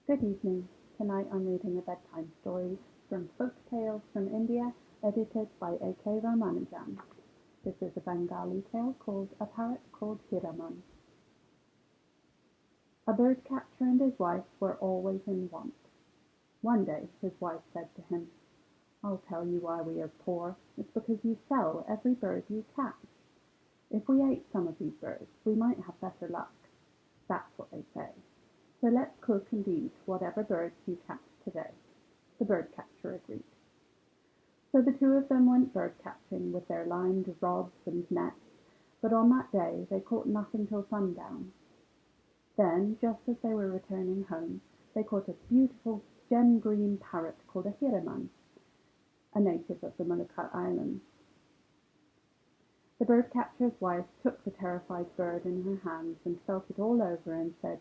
Good evening. Tonight I'm reading a bedtime story from Folktales from India, edited by A. Ramanujan. This is a Bengali tale called A Parrot Called Hiraman. A bird catcher and his wife were always in want. One day his wife said to him, "I'll tell you why we are poor. It's because you sell every bird you catch. If we ate some of these birds, we might have better luck. That's what they say. So let's cook and eat whatever birds you catch today." The bird catcher agreed. So the two of them went bird catching with their lined rods and nets, but on that day they caught nothing till sundown. Then, just as they were returning home, they caught a beautiful gem-green parrot called a hiraman, a native of the Molucca Islands. The bird catcher's wife took the terrified bird in her hands and felt it all over and said,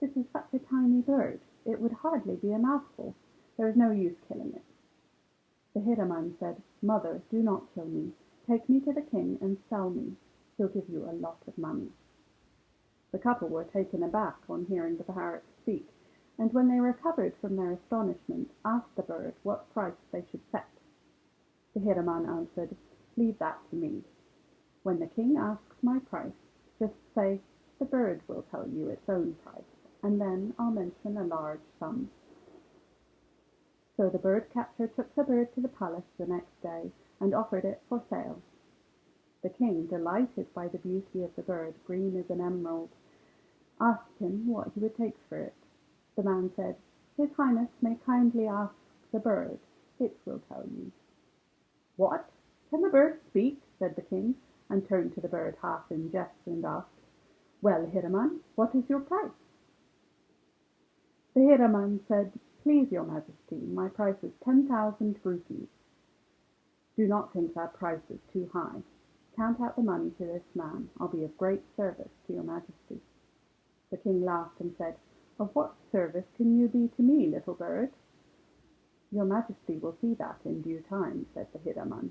"This is such a tiny bird, it would hardly be a mouthful. There is no use killing it." The hiraman said, "Mother, do not kill me. Take me to the king and sell me. He'll give you a lot of money." The couple were taken aback on hearing the parrot speak, and when they recovered from their astonishment, asked the bird what price they should set. The hiraman answered, "Leave that to me. When the king asks my price, just say, 'The bird will tell you its own price,' and then I'll mention a large sum." So the bird catcher took the bird to the palace the next day and offered it for sale. The king, delighted by the beauty of the bird, green as an emerald, asked him what he would take for it. The man said, "His Highness may kindly ask the bird. It will tell you." "What? Can the bird speak?" said the king, and turned to the bird half in jest and asked, "Well, hiraman, what is your price?" The hiraman said, "Please, your majesty, my price is 10,000 rupees." "Do not think that price is too high. Count out the money to this man. I'll be of great service to your majesty." The king laughed and said, "Of what service can you be to me, little bird?" "Your majesty will see that in due time," said the hiraman.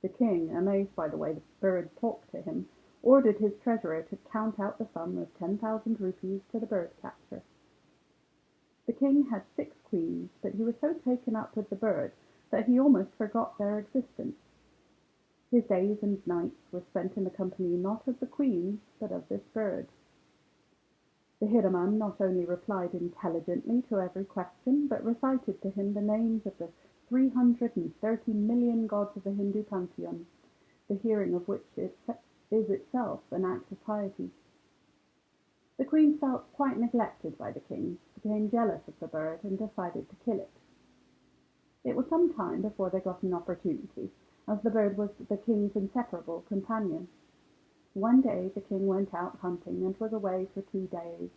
The king, amazed by the way the bird talked to him, ordered his treasurer to count out the sum of 10,000 rupees to the bird catcher. The king had 6 queens, but he was so taken up with the bird that he almost forgot their existence. His days and nights were spent in the company not of the queens, but of this bird. The hiraman not only replied intelligently to every question, but recited to him the names of the 330 million gods of the Hindu pantheon, the hearing of which is itself an act of piety. The queen felt quite neglected by the king, became jealous of the bird, and decided to kill it. It was some time before they got an opportunity, as the bird was the king's inseparable companion. One day the king went out hunting and was away for 2 days.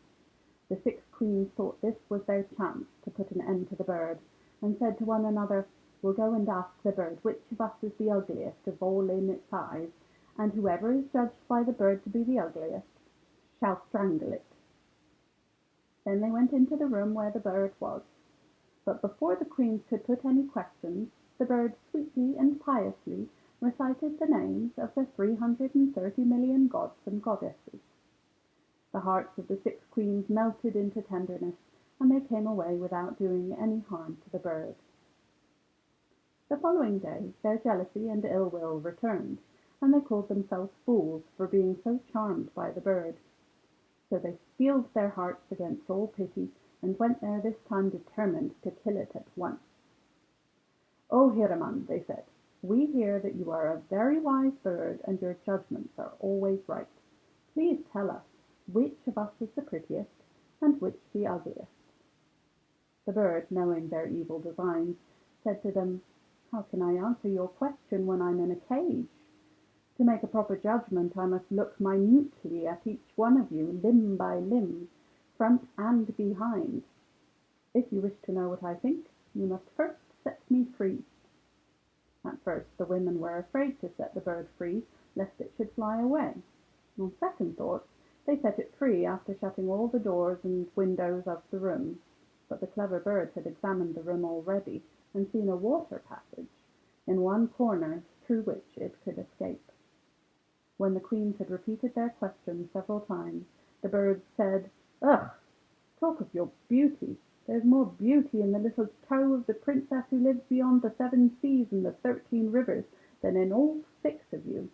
The 6 queens thought this was their chance to put an end to the bird, and said to one another, "We'll go and ask the bird which of us is the ugliest of all in its eyes, and whoever is judged by the bird to be the ugliest shall strangle it." Then they went into the room where the bird was, but before the queens could put any questions, the bird sweetly and piously recited the names of the 330 million gods and goddesses. The hearts of the 6 queens melted into tenderness, and they came away without doing any harm to the bird. The following day their jealousy and ill will returned, and they called themselves fools for being so charmed by the bird. So they steeled their hearts against all pity, and went there this time determined to kill it at once. "O hiraman," they said, "we hear that you are a very wise bird, and your judgments are always right. Please tell us which of us is the prettiest, and which the ugliest." The bird, knowing their evil designs, said to them, "How can I answer your question when I'm in a cage? To make a proper judgment I must look minutely at each one of you, limb by limb, front and behind. If you wish to know what I think, you must first set me free." At first the women were afraid to set the bird free, lest it should fly away. On second thoughts they set it free after shutting all the doors and windows of the room, but the clever bird had examined the room already, and seen a water passage in one corner through which it could escape. When the queens had repeated their questions several times, the bird said, "Ugh! Talk of your beauty! There's more beauty in the little toe of the princess who lives beyond the 7 seas and the 13 rivers than in all 6 of you."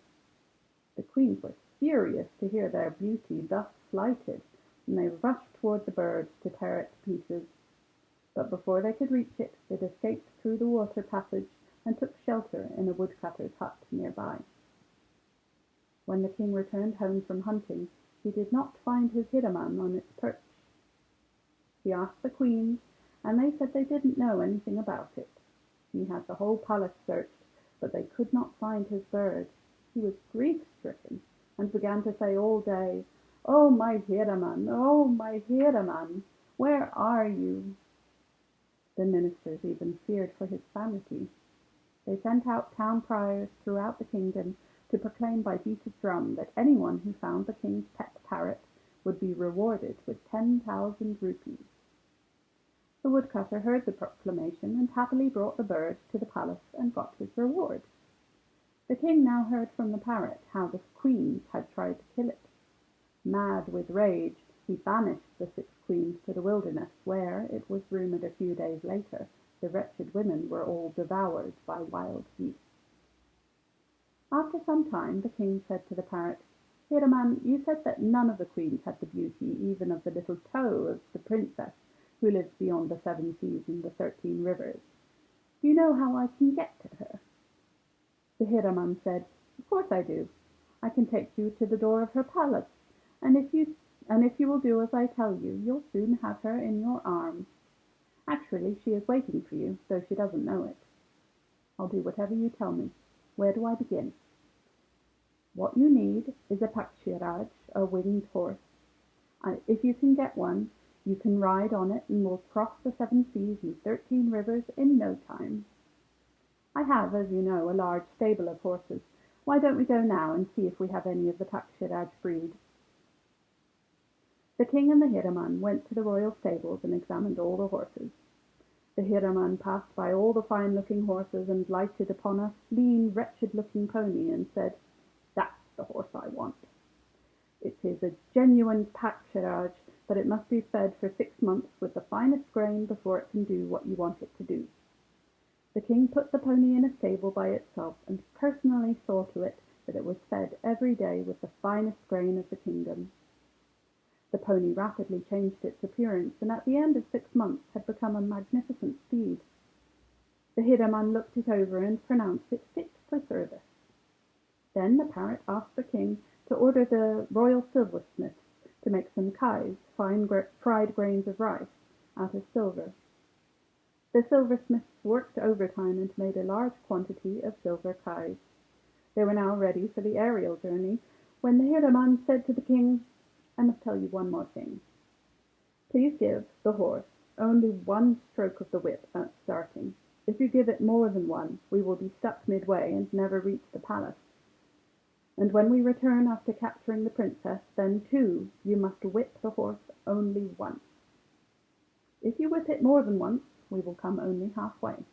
The queens were furious to hear their beauty thus slighted, and they rushed toward the bird to tear it to pieces. But before they could reach it, it escaped through the water passage and took shelter in a woodcutter's hut near by. When the king returned home from hunting, he did not find his Hiraman on its perch. He asked the queens, and they said they didn't know anything about it. He had the whole palace searched, but they could not find his bird. He was grief-stricken, and began to say all day, "Oh, my Hiraman! Oh, my Hiraman! Where are you?" The ministers even feared for his sanity. They sent out town criers throughout the kingdom to proclaim by beat of drum that anyone who found the king's pet parrot would be rewarded with 10,000 rupees. The woodcutter heard the proclamation and happily brought the bird to the palace and got his reward. The king now heard from the parrot how the queens had tried to kill it. Mad with rage, he banished the 6 queens to the wilderness, where, it was rumoured a few days later, the wretched women were all devoured by wild beasts. After some time the king said to the parrot, "Hiraman, you said that none of the queens had the beauty even of the little toe of the princess who lives beyond the 7 seas and the 13 rivers. Do you know how I can get to her?" The Hiraman said, "Of course I do. I can take you to the door of her palace, and if you will do as I tell you, you'll soon have her in your arms. Actually, she is waiting for you, though she doesn't know it. I'll do whatever you tell me. Where do I begin?" "What you need is a pakshiraj, a winged horse. If you can get one, you can ride on it and will cross the 7 seas and 13 rivers in no time. I have, as you know, a large stable of horses. Why don't we go now and see if we have any of the pakshiraj breed?" The king and the Hiraman went to the royal stables and examined all the horses. The Hiraman passed by all the fine-looking horses and lighted upon a lean, wretched-looking pony and said, "That's the horse I want. It is a genuine pakshiraj, but it must be fed for 6 months with the finest grain before it can do what you want it to do." The king put the pony in a stable by itself and personally saw to it that it was fed every day with the finest grain of the kingdom. The pony rapidly changed its appearance, and at the end of 6 months had become a magnificent steed. The Hiraman looked it over and pronounced it fit for service. Then the parrot asked the king to order the royal silversmiths to make some kais, fine fried grains of rice, out of silver. The silversmiths worked overtime and made a large quantity of silver kais. They were now ready for the aerial journey, when the Hiraman said to the king, "I must tell you one more thing. Please give the horse only 1 stroke of the whip at starting. If you give it more than 1, we will be stuck midway and never reach the palace. And when we return after capturing the princess, then too you must whip the horse only once. If you whip it more than once, we will come only halfway."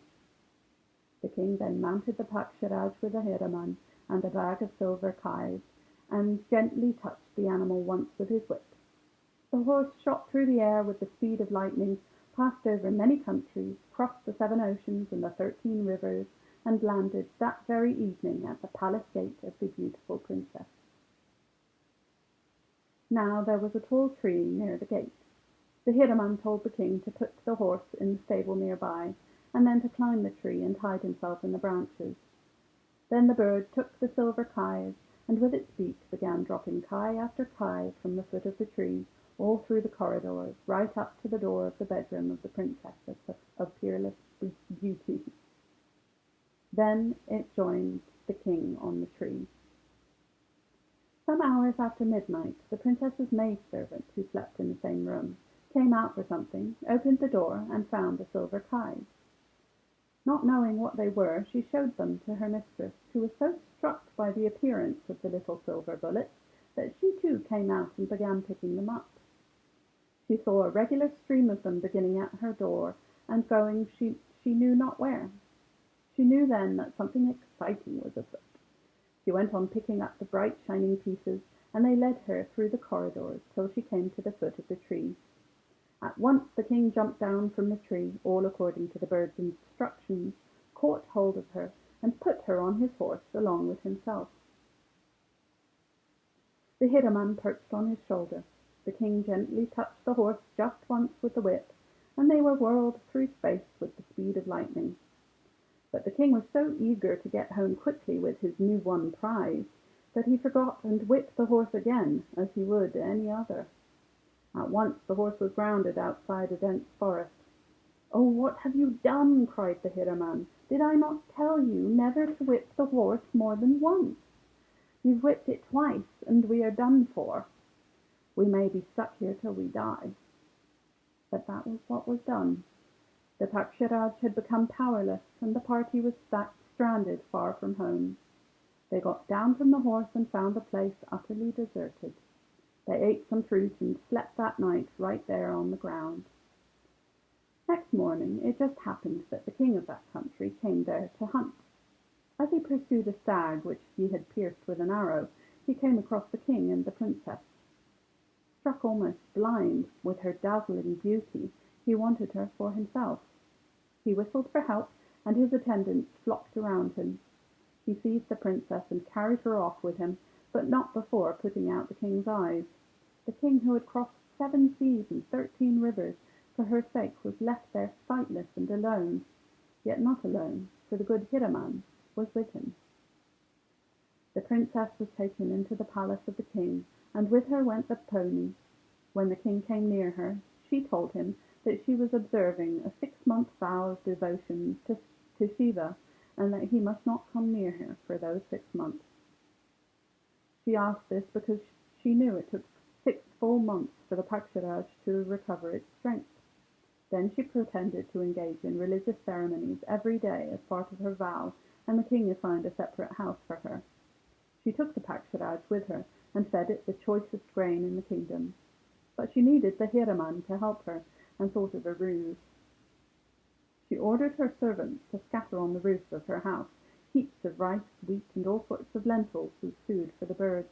The king then mounted the pakshiraj with the Hiraman and a bag of silver kais, and gently touched the animal once with his whip. The horse shot through the air with the speed of lightning, passed over many countries, crossed the 7 oceans and the 13 rivers, and landed that very evening at the palace gate of the beautiful princess. Now there was a tall tree near the gate. The Hiraman told the king to put the horse in the stable nearby, and then to climb the tree and hide himself in the branches. Then the bird took the silver kais, and with its beak began dropping kai after kai from the foot of the tree, all through the corridors, right up to the door of the bedroom of the princess of peerless beauty. Then it joined the king on the tree. Some hours after midnight, the princess's maidservant, who slept in the same room, came out for something, opened the door, and found the silver kais. Not knowing what they were, she showed them to her mistress, who was so struck by the appearance of the little silver bullets that she too came out and began picking them up. She saw a regular stream of them beginning at her door and going she knew not where. She knew then that something exciting was afoot. She went on picking up the bright shining pieces, and they led her through the corridors till she came to the foot of the tree. At once the king jumped down from the tree, all according to the bird's instructions, caught hold of her, and put her on his horse along with himself. The Hiraman perched on his shoulder. The king gently touched the horse just once with the whip, and they were whirled through space with the speed of lightning. But the king was so eager to get home quickly with his new-won prize that he forgot and whipped the horse again, as he would any other. At once the horse was grounded outside a dense forest. "Oh, what have you done?" cried the Hiraman. "Did I not tell you never to whip the horse more than once? You've whipped it twice, and we are done for. We may be stuck here till we die." But that was what was done. The Pakshiraj had become powerless, and the party was stranded far from home. They got down from the horse and found the place utterly deserted. They ate some fruit and slept that night right there on the ground. Next morning it just happened that the king of that country came there to hunt. As he pursued a stag which he had pierced with an arrow, he came across the king and the princess. Struck almost blind with her dazzling beauty, he wanted her for himself. He whistled for help, and his attendants flocked around him. He seized the princess and carried her off with him, but not before putting out the king's eyes. The king, who had crossed 7 seas and 13 rivers for her sake, was left there sightless and alone, yet not alone, for the good Hiraman was with him. The princess was taken into the palace of the king, and with her went the pony. When the king came near her, she told him that she was observing a 6-month vow of devotion to Shiva, and that he must not come near her for those 6 months. She asked this because she knew it took 6 full months for the Pakshiraj to recover its strength. Then she pretended to engage in religious ceremonies every day as part of her vow, and the king assigned a separate house for her. She took the Pakshiraj with her and fed it the choicest grain in the kingdom. But she needed the Hiraman to help her, and thought of a ruse. She ordered her servants to scatter on the roof of her house heaps of rice, wheat, and all sorts of lentils as food for the birds.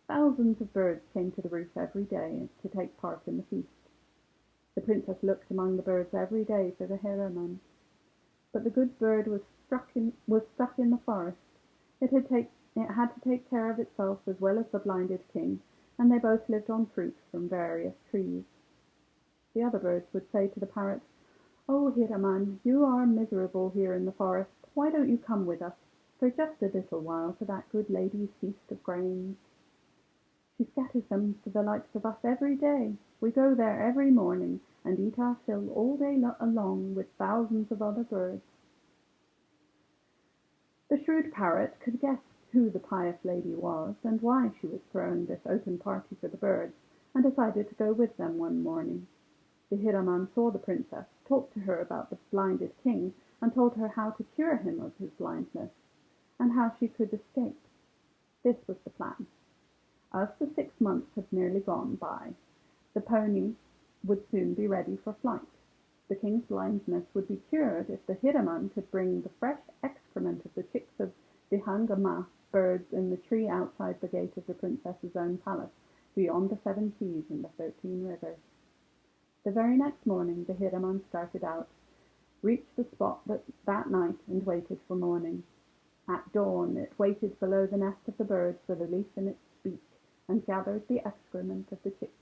Thousands of birds came to the roof every day to take part in the feast. The princess looked among the birds every day for the Hiraman. But the good bird was stuck in the forest. It had to take care of itself as well as the blinded king, and they both lived on fruit from various trees. The other birds would say to the parrot, "Oh, Hiraman, you are miserable here in the forest. Why don't you come with us for just a little while to that good lady's feast of grains? She scatters them for the likes of us every day. We go there every morning and eat our fill all day long with thousands of other birds." The shrewd parrot could guess who the pious lady was, and why she was throwing this open party for the birds, and decided to go with them one morning. The Hiraman saw the princess, talked to her about the blinded king, and told her how to cure him of his blindness, and how she could escape. This was the plan. As the 6 months had nearly gone by, the pony would soon be ready for flight. The king's blindness would be cured if the Hiraman could bring the fresh excrement of the chicks of the Hangama birds in the tree outside the gate of the princess's own palace, beyond the 7 seas and the 13 rivers. The very next morning the Hiraman started out, reached the spot that night, and waited for morning. At dawn it waited below the nest of the birds with a leaf in its beak, and gathered the excrement of the chicks.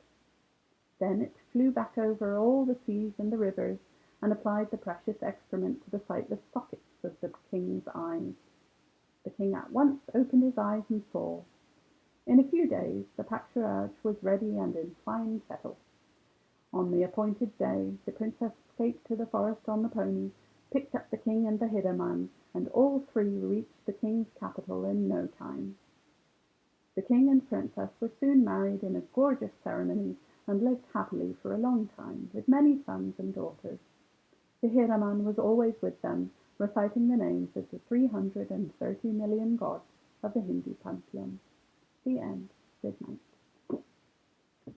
Then it flew back over all the seas and the rivers, and applied the precious excrement to the sightless sockets of the king's eyes. The king at once opened his eyes and saw. In a few days the Pakshiraj was ready and in fine fettle. On the appointed day the princess escaped to the forest on the pony, picked up the king and the Hiraman, and all 3 reached the king's capital in no time. The king and princess were soon married in a gorgeous ceremony, and lived happily for a long time, with many sons and daughters. The Hiraman was always with them, reciting the names of the 330 million gods of the Hindu pantheon. The end. Good night.